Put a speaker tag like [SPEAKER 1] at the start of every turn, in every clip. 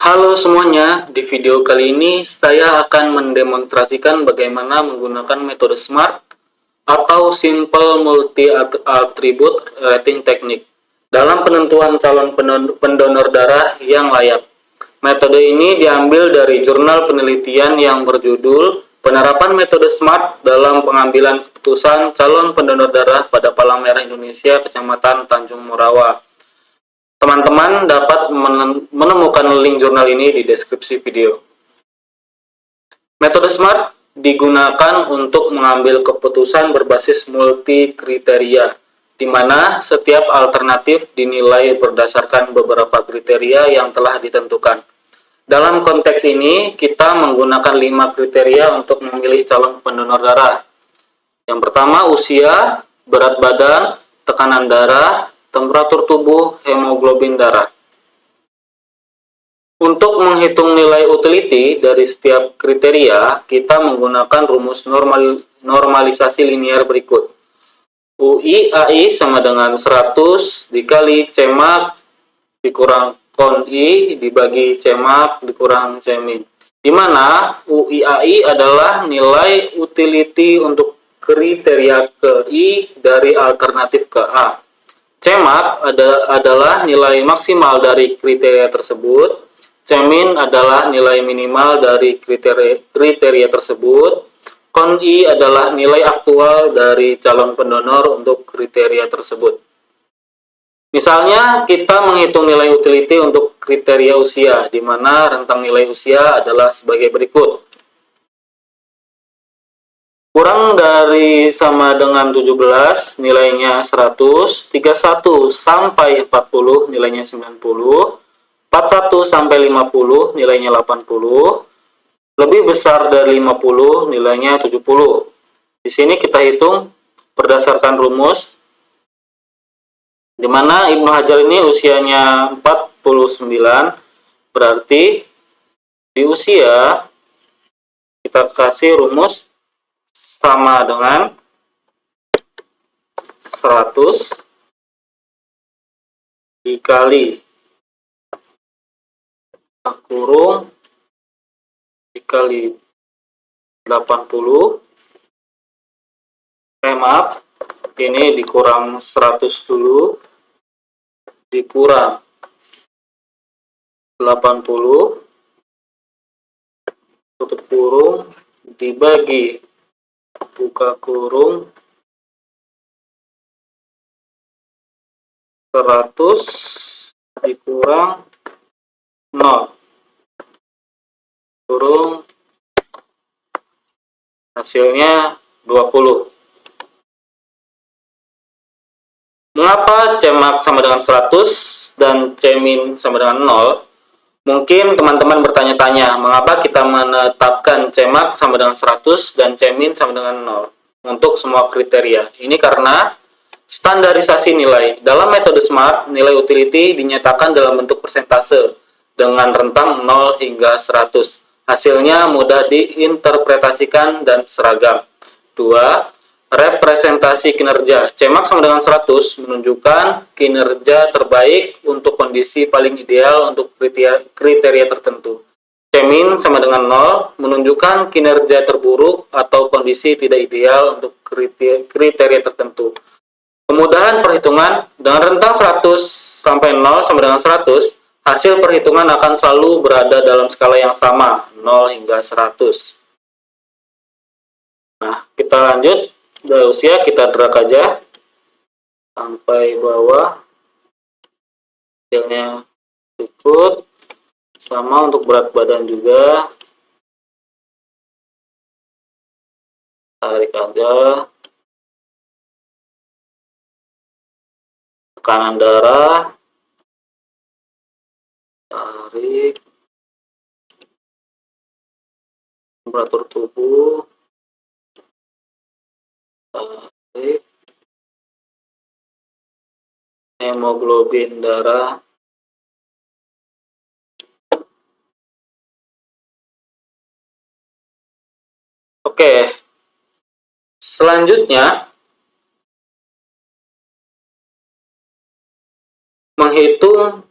[SPEAKER 1] Halo semuanya, di video kali ini saya akan mendemonstrasikan bagaimana menggunakan metode SMART atau Simple Multi Attribute Rating Technique dalam penentuan calon pendonor darah yang layak. Metode ini diambil dari jurnal penelitian yang berjudul Penerapan Metode SMART dalam Pengambilan Keputusan Calon Pendonor Darah pada Palang Merah Indonesia Kecamatan Tanjung Morawa. Teman-teman dapat menemukan link jurnal ini di deskripsi video. Metode SMART digunakan untuk mengambil keputusan berbasis multi kriteria, di mana setiap alternatif dinilai berdasarkan beberapa kriteria yang telah ditentukan. Dalam konteks ini, kita menggunakan 5 kriteria untuk memilih calon pendonor darah. Yang pertama, usia, berat badan, tekanan darah, temperatur tubuh, hemoglobin darah. Untuk menghitung nilai utility dari setiap kriteria, kita menggunakan rumus normalisasi linear berikut. UI AI sama dengan 100 dikali CMAX dikurang kon I dibagi CMAX dikurang CMIN. Di mana UI AI adalah nilai utility untuk kriteria ke I dari alternatif ke A. CMAX adalah nilai maksimal dari kriteria tersebut. CMIN adalah nilai minimal dari kriteria tersebut. Kon I adalah nilai aktual dari calon pendonor untuk kriteria tersebut. Misalnya, kita menghitung nilai utility untuk kriteria usia, di mana rentang nilai usia adalah sebagai berikut. Kurang dari sama dengan 17 nilainya 100, 31 sampai 40 nilainya 90, 41 sampai 50 nilainya 80, lebih besar dari 50 nilainya 70. Di sini kita hitung berdasarkan rumus, di mana Ibnu Hajar ini usianya 49, berarti di usia kita kasih rumus sama dengan 100 dikali kurung dikali 80. Maaf, ini dikurang 100 dulu, dikurang 80, tutup kurung, dibagi buka kurung 100 dikurang 0 kurung, hasilnya 20. Mengapa CMAX sama dengan 100 dan CMIN sama dengan 0? Mungkin teman-teman bertanya-tanya, mengapa kita menetapkan CMAX sama dengan 100 dan CMIN sama dengan 0 untuk semua kriteria? Ini karena standarisasi nilai. Dalam metode SMART, nilai utility dinyatakan dalam bentuk persentase dengan rentang 0 hingga 100. Hasilnya mudah diinterpretasikan dan seragam. 2. Representasi kinerja. CMAX sama dengan 100 menunjukkan kinerja terbaik untuk kondisi paling ideal untuk kriteria tertentu. CMIN sama dengan 0 menunjukkan kinerja terburuk atau kondisi tidak ideal untuk kriteria tertentu. Kemudahan perhitungan, dengan rentang 100 sampai 0 sama dengan 100, hasil perhitungan akan selalu berada dalam skala yang sama, 0 hingga 100. Nah, kita lanjut. Dari usia kita drag aja sampai bawah, hasilnya cukup. Sama untuk berat badan juga, tarik aja. Tekanan darah, tarik. Temperatur tubuh, tarik. Hemoglobin darah, oke. Selanjutnya, menghitung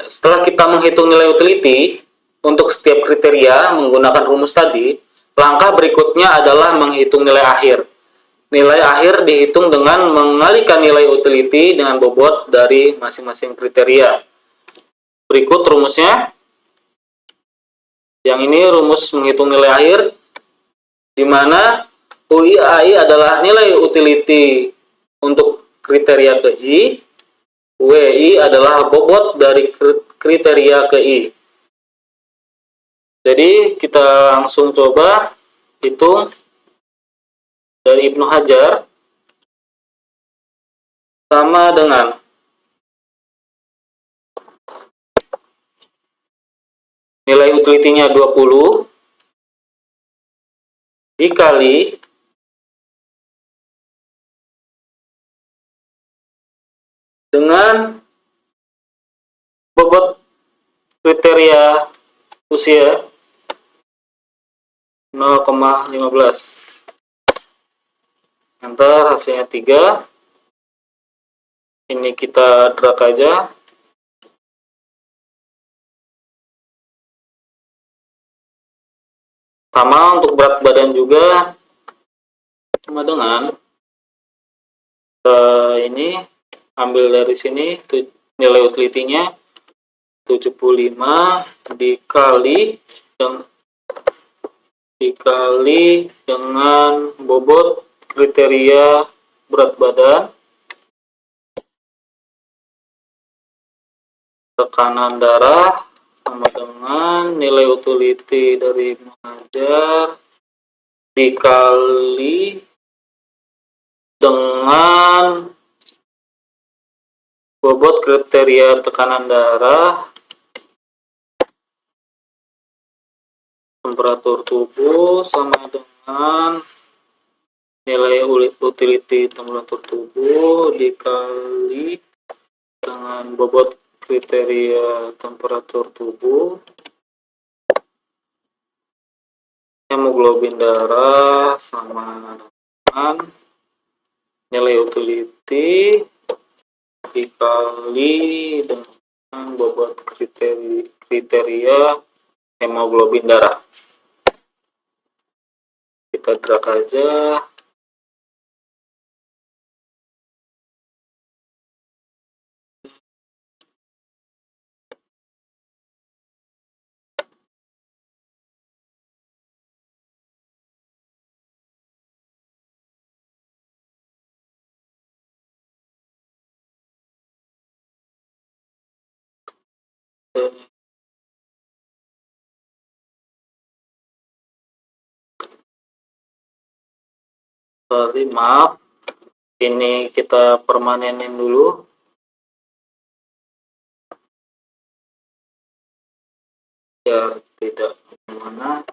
[SPEAKER 1] setelah kita menghitung nilai utility untuk setiap kriteria menggunakan rumus tadi, langkah berikutnya adalah menghitung nilai akhir. Nilai akhir dihitung dengan mengalikan nilai utility dengan bobot dari masing-masing kriteria. Berikut rumusnya. Yang ini rumus menghitung nilai akhir, di mana UIAI adalah nilai utility untuk kriteria ke I, WI adalah bobot dari kriteria ke I. Jadi kita langsung coba hitung dari Ibnu Hajar sama dengan nilai utility-nya 20 dikali dengan bobot kriteria usia 0,15. Enter, hasilnya 3. Ini kita drag aja. Sama untuk berat badan juga sama dengan ini, ambil dari sini nilai utility-nya 75 dikali dengan bobot kriteria berat badan, tekanan darah, sama dengan nilai utility dari Ibnu Hajar dikali dengan bobot kriteria tekanan darah, temperatur tubuh, sama dengan nilai utility temperatur tubuh dikali dengan bobot kriteria temperatur tubuh, hemoglobin darah, sama dengan nilai utility dikali dengan bobot kriteria hemoglobin darah. Kita drag aja. Sorry, maaf, ini kita permanenin dulu biar tidak kemana.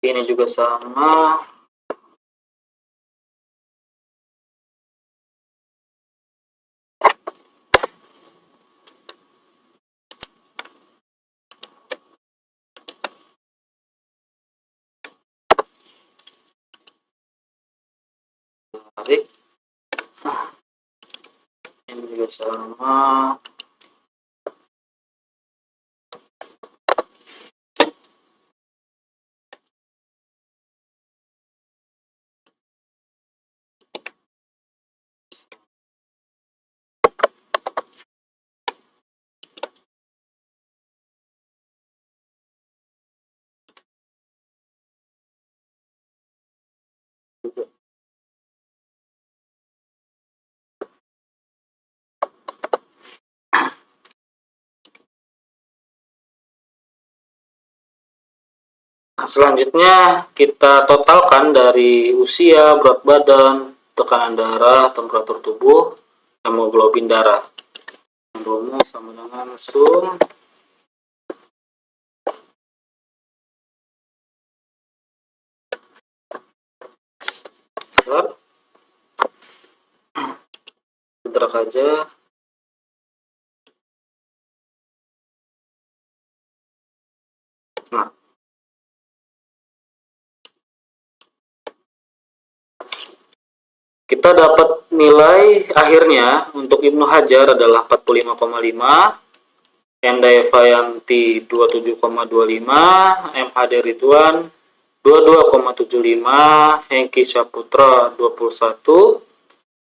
[SPEAKER 1] Ini juga sama. Tarik. Ini juga sama. Selanjutnya kita totalkan dari usia, berat badan, tekanan darah, temperatur tubuh, hemoglobin darah. Rumus sama dengan sum drag aja. Nah, kita dapat nilai akhirnya untuk Ibnu Hajar adalah 45,5, Endai Fayanti 27,25, MHD Ridwan 22,75, Hengki Saputra 21,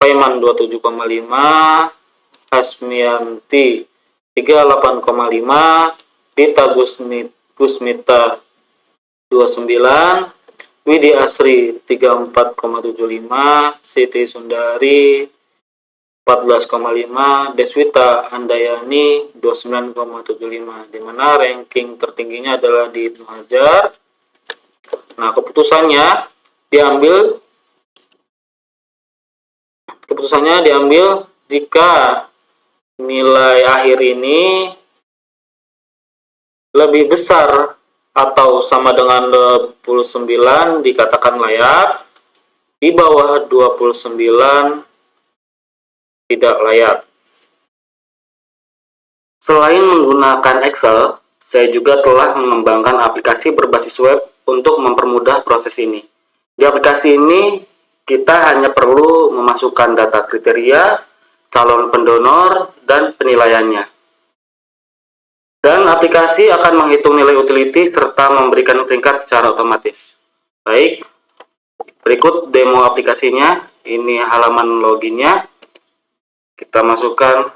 [SPEAKER 1] Paiman 27,5, Hasmianti 38,5, Dita Gusmita 29, Widi Asri 34,75, Siti Sundari 14,5, Deswita Handayani 29,75, di mana ranking tertingginya adalah di Ibnu Hajar. Nah, keputusannya diambil jika nilai akhir ini lebih besar atau sama dengan 29 dikatakan layak, di bawah 29 tidak layak. Selain menggunakan Excel, saya juga telah mengembangkan aplikasi berbasis web untuk mempermudah proses ini. Di aplikasi ini, kita hanya perlu memasukkan data kriteria, calon pendonor, dan penilaiannya. Dan aplikasi akan menghitung nilai utility serta memberikan peringkat secara otomatis. Baik, berikut demo aplikasinya. Ini halaman loginnya. Kita masukkan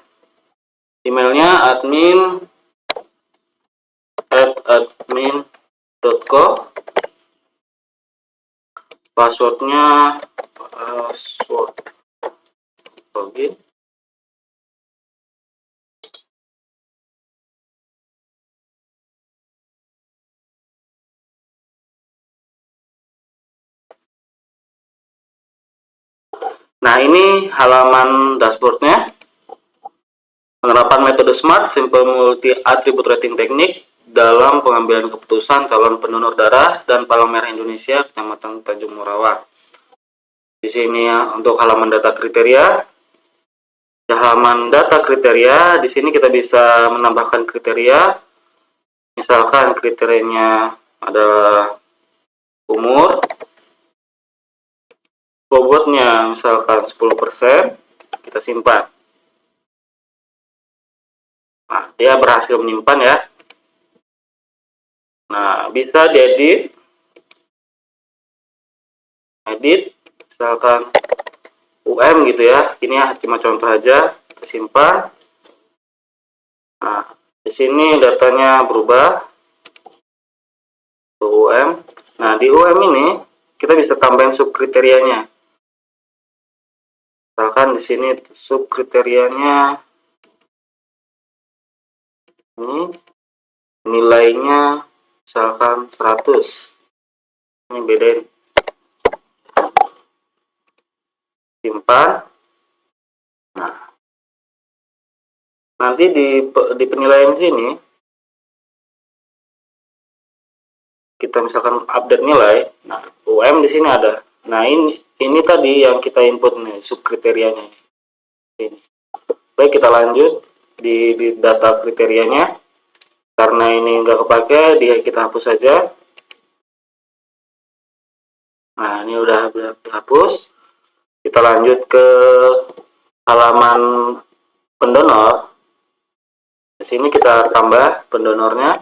[SPEAKER 1] emailnya admin@admin.co, password login. Nah, ini halaman dashboardnya. Penerapan metode SMART, Simple Multi Attribute Rating Teknik dalam pengambilan keputusan calon pendonor darah dan Palang Merah Indonesia Kecamatan Tanjung Morawa. Di sini ya, untuk halaman data kriteria. Di halaman data kriteria, di sini kita bisa menambahkan kriteria. Misalkan kriterianya adalah umur, bobotnya misalkan 10%, kita simpan. Nah, dia berhasil menyimpan ya. Nah, bisa diedit. Misalkan UM gitu ya. Ini ya cuma contoh aja, kita simpan. Nah, di sini datanya berubah ke UM. Nah, di UM ini kita bisa tambahin subkriterianya. Misalkan di sini subkriterianya ini nilainya misalkan 100. Ini bedain. Simpan. Nah, nanti di penilaian sini kita misalkan update nilai. Nah, UM di sini ada. Nah, ini tadi yang kita input nih subkriterianya. Ini. Baik, kita lanjut di data kriterianya. Karena ini nggak kepake, kita hapus saja. Nah, ini udah dihapus. Kita lanjut ke halaman pendonor. Di sini kita tambah pendonornya.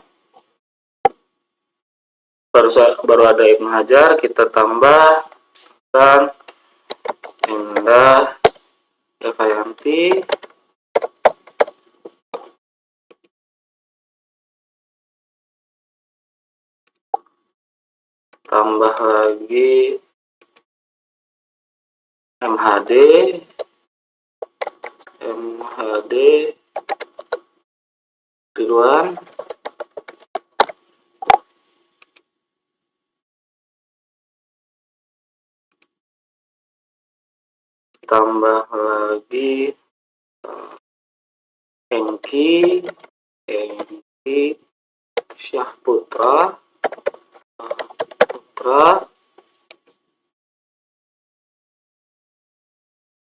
[SPEAKER 1] Baru ada Ibnu Hajar, kita tambah dan Indah Fayanti. Tambah lagi MHD Ridwan. Tambah lagi Hengki Syahputra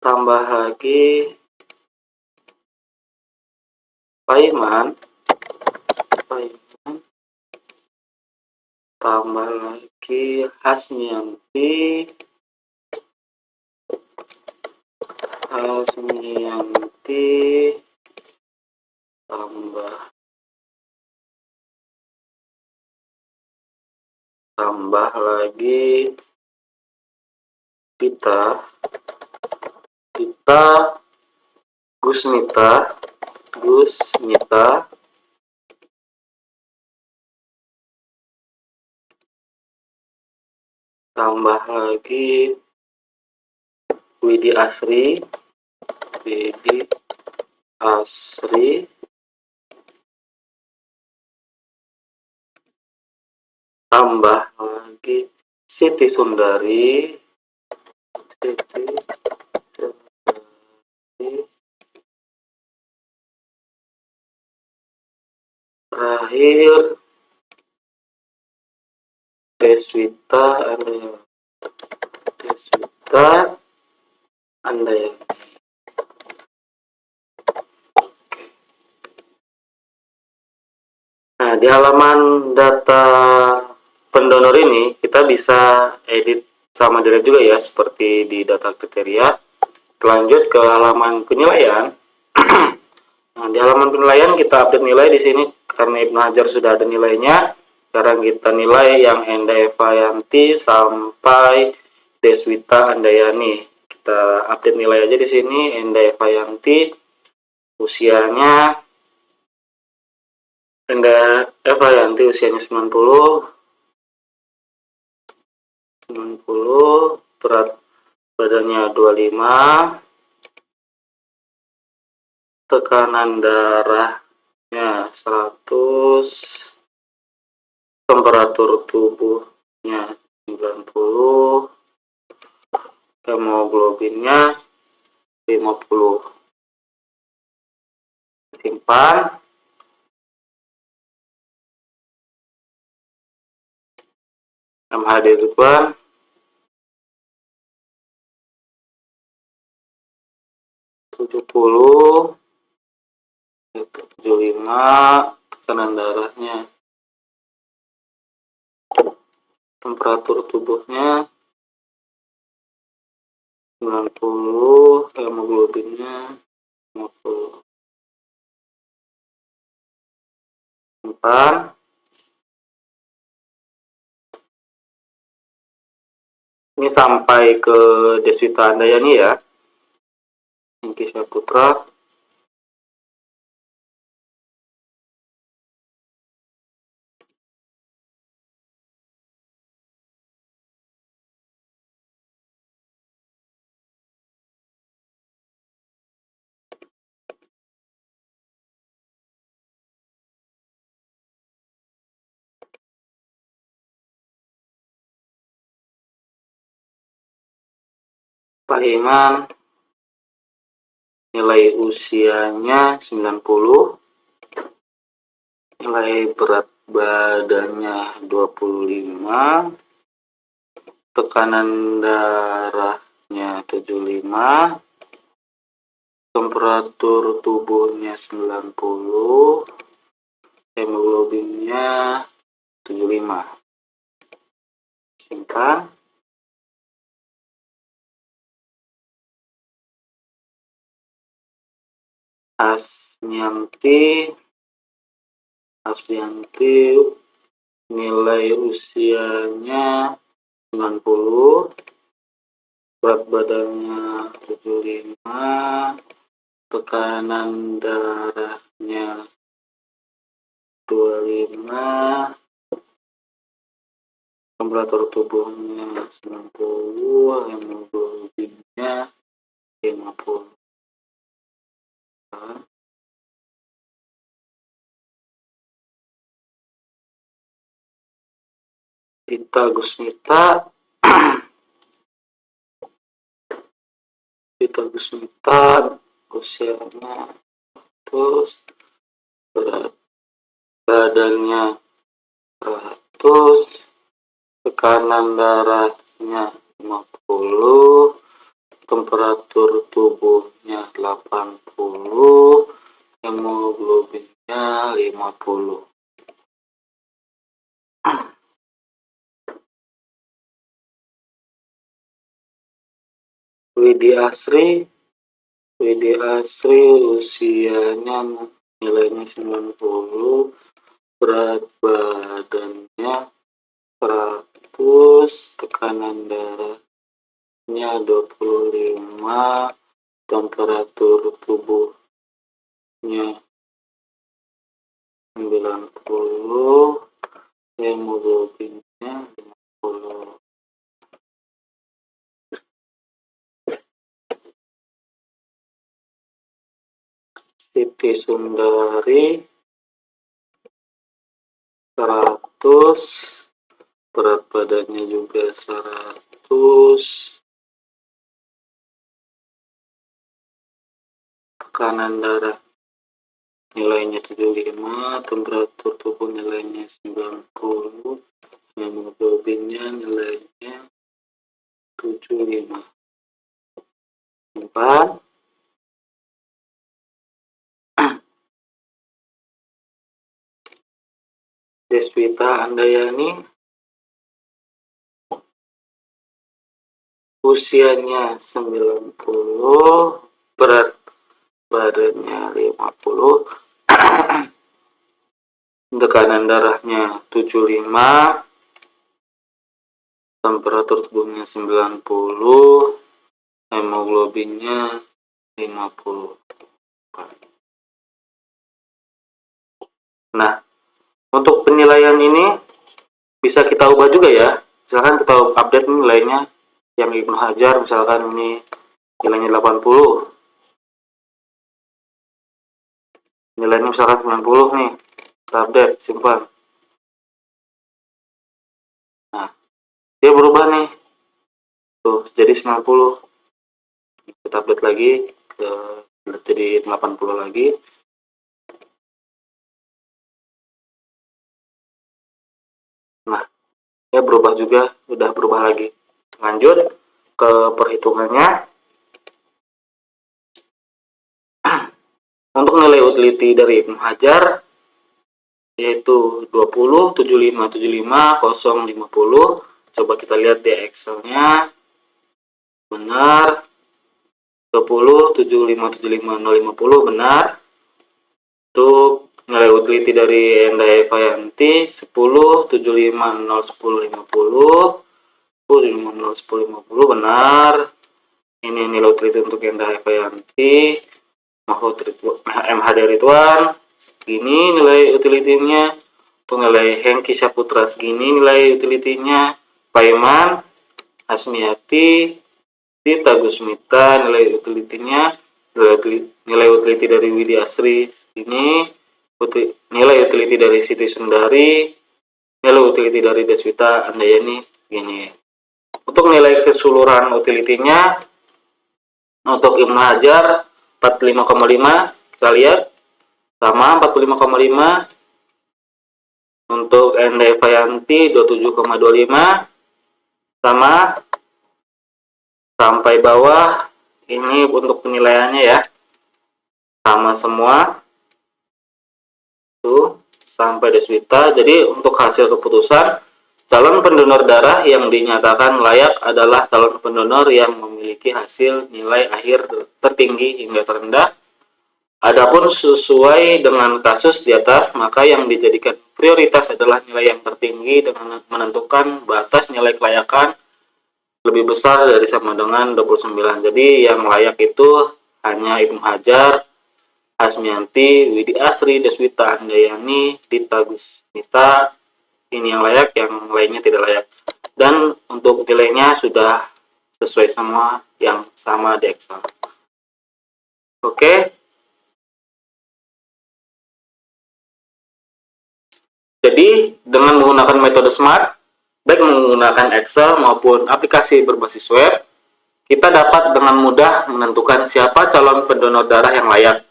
[SPEAKER 1] tambah lagi Paiman tambah lagi Hasmianti tambah lagi kita Gusmita tambah lagi Widi Asri tambah lagi Siti Sundari terakhir Deswita Andayani. Nah, di halaman data pendonor ini kita bisa edit sama delete juga ya, seperti di data kriteria. Lanjut ke halaman penilaian. Nah, di halaman penilaian kita update nilai di sini karena Ibnu Hajar sudah ada nilainya. Sekarang kita nilai yang Enda Evayanti sampai Deswita Andayani. Kita update nilai aja di sini. Enda Evayanti usianya 90, berat badannya 25, tekanan darahnya 100, temperatur tubuhnya 90, hemoglobinnya 50. Simpan. MHD Ridwan 70, 75, tekanan darahnya, temperatur tubuhnya 90, hemoglobinnya 50. Simpan. Ini sampai ke Deswita Andayani ya. Hengki Syaputra. Pak Iman nilai usianya 90, nilai berat badannya 25, tekanan darahnya 75, temperatur tubuhnya 90, hemoglobinnya 75. Simpan. Hasbianti nilai usianya 90, berat badannya 75, tekanan darahnya 25, temperatur tubuhnya 90, hemoglobinnya 50. Dita Gusmita usianya terus, berat badannya 100, tekanan darahnya 50, temperatur tubuhnya 80, hemoglobinnya 50. Widi Asri usianya nilainya 90, berat badannya 100, tekanan darahnya 25, temperatur tubuhnya 90, hemoglobinnya 50. Siti Sundari 100, berat badannya juga 100, tekanan darah nilainya 75, temperatur tubuh nilainya 90, hemoglobinnya nilainya 75. 4. Deswita Andayani usianya 90, berat badannya 50, tekanan darahnya 75, temperatur tubuhnya 90, hemoglobinnya 50. Nah, untuk penilaian ini bisa kita ubah juga ya. Misalkan kita update nilainya yang Ibnu Hajar, misalkan ini nilainya 80. Nilainya misalkan 90 nih. Kita update, simpan. Nah, dia berubah nih. Tuh, jadi 90. Kita update lagi ke jadi 80 lagi. Nah, dia berubah juga, udah berubah lagi. Lanjut ke perhitungannya. Untuk nilai utility dari Ibnu Hajar yaitu 20, 75, 75, 0, 50. Coba kita lihat di Excel-nya. Benar. 20, 75, 75, 0, 50 benar. Untuk nilai utility dari Enda Evayanti 10, 75, 0, 10, 50. 75, 0, 10, 50 benar. Ini nilai utility untuk Enda Evayanti. MHD Ridwan segini nilai utility-nya. Untuk nilai Hengki Saputra segini nilai utility-nya. Paiman Hasmiati Tita Gusmita nilai utility-nya. Nilai utility dari Widi Asri segini. Nilai utility dari Siti Sundari, nilai utility dari Deswita Andayani segini. Untuk nilai keseluruhan utility-nya untuk Ibnu Hajar 45,5, kita lihat sama 45,5. Untuk Enda Evayanti 27,25 sama. Sampai bawah ini untuk penilaiannya ya, sama semua tuh sampai Deswita. Jadi untuk hasil keputusan, calon pendonor darah yang dinyatakan layak adalah calon pendonor yang memiliki hasil nilai akhir tertinggi hingga terendah. Adapun sesuai dengan kasus di atas, maka yang dijadikan prioritas adalah nilai yang tertinggi dengan menentukan batas nilai kelayakan lebih besar dari sama dengan 29. Jadi yang layak itu hanya Ibnu Hajar, Hasmianti, Widi Asri, Deswita Andayani, Tita Gusmita. Ini yang layak, yang lainnya tidak layak. Dan untuk nilainya sudah sesuai semua yang sama di Excel. Oke. Jadi dengan menggunakan metode SMART, baik menggunakan Excel maupun aplikasi berbasis web, kita dapat dengan mudah menentukan siapa calon pendonor darah yang layak.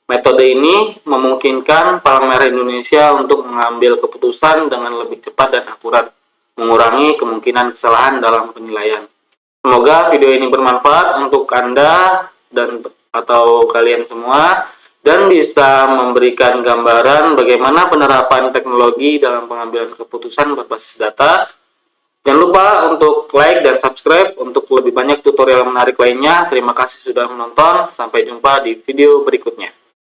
[SPEAKER 1] Metode ini memungkinkan Palang Merah Indonesia untuk mengambil keputusan dengan lebih cepat dan akurat, mengurangi kemungkinan kesalahan dalam penilaian. Semoga video ini bermanfaat untuk Anda dan atau kalian semua dan bisa memberikan gambaran bagaimana penerapan teknologi dalam pengambilan keputusan berbasis data. Jangan lupa untuk like dan subscribe untuk lebih banyak tutorial menarik lainnya. Terima kasih sudah menonton. Sampai jumpa di video berikutnya.